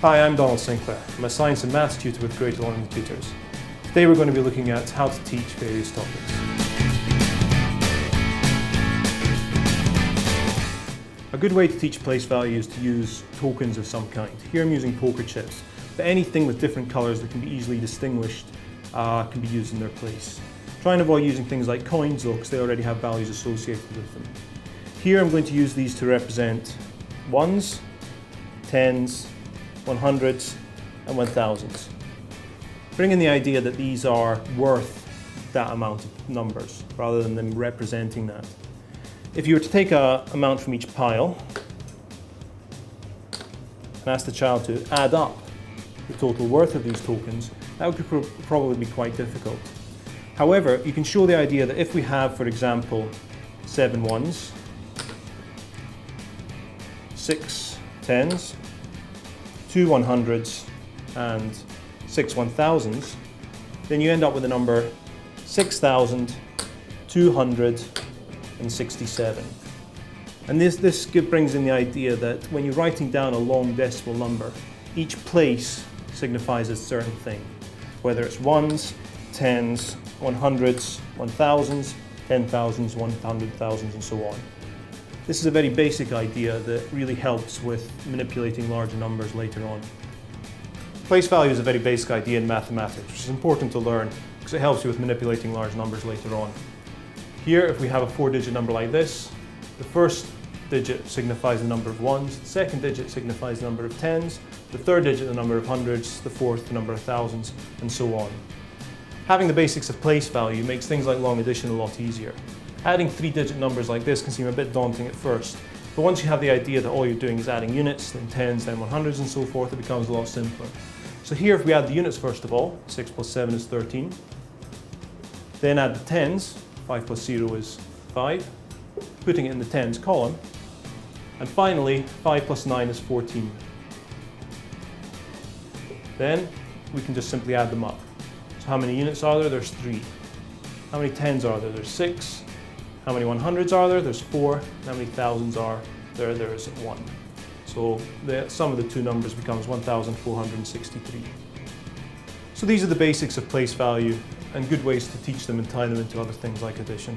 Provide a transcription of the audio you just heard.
Hi, I'm Donald Sinclair. I'm a science and maths tutor with Great Learning Tutors. Today we're going to be looking at how to teach various topics. A good way to teach place value is to use tokens of some kind. Here I'm using poker chips, but anything with different colours that can be easily distinguished can be used in their place. Try and avoid using things like coins though, because they already have values associated with them. Here I'm going to use these to represent ones, tens, 100s and 1000s. Bring in the idea that these are worth that amount of numbers rather than them representing that. If you were to take an amount from each pile and ask the child to add up the total worth of these tokens, that would probably be quite difficult. However, you can show the idea that if we have, for example, 7 ones, 6 tens, 2 100s and 6 1000s, then you end up with a number 6,267. And this brings in the idea that when you're writing down a long decimal number, each place signifies a certain thing, whether it's ones, tens, 100s, 1000s, 10,000s, 100,000s and so on. This is a very basic idea that really helps with manipulating larger numbers later on. Place value is a very basic idea in mathematics, which is important to learn because it helps you with manipulating large numbers later on. Here, if we have a 4-digit number like this, the first digit signifies the number of ones, the second digit signifies the number of tens, the third digit the number of hundreds, the fourth the number of thousands, and so on. Having the basics of place value makes things like long addition a lot easier. Adding 3-digit numbers like this can seem a bit daunting at first, but once you have the idea that all you're doing is adding units, then tens, then 100s and so forth, it becomes a lot simpler. So here if we add the units first of all, 6 plus 7 is 13, then add the tens, 5 plus 0 is 5, putting it in the tens column, and finally 5 plus 9 is 14. Then we can just simply add them up. So how many units are there? There's 3. How many tens are there? There's 6. How many 100s are there? There's 4. How many thousands are there? There is 1. So the sum of the two numbers becomes 1,463. So these are the basics of place value and good ways to teach them and tie them into other things like addition.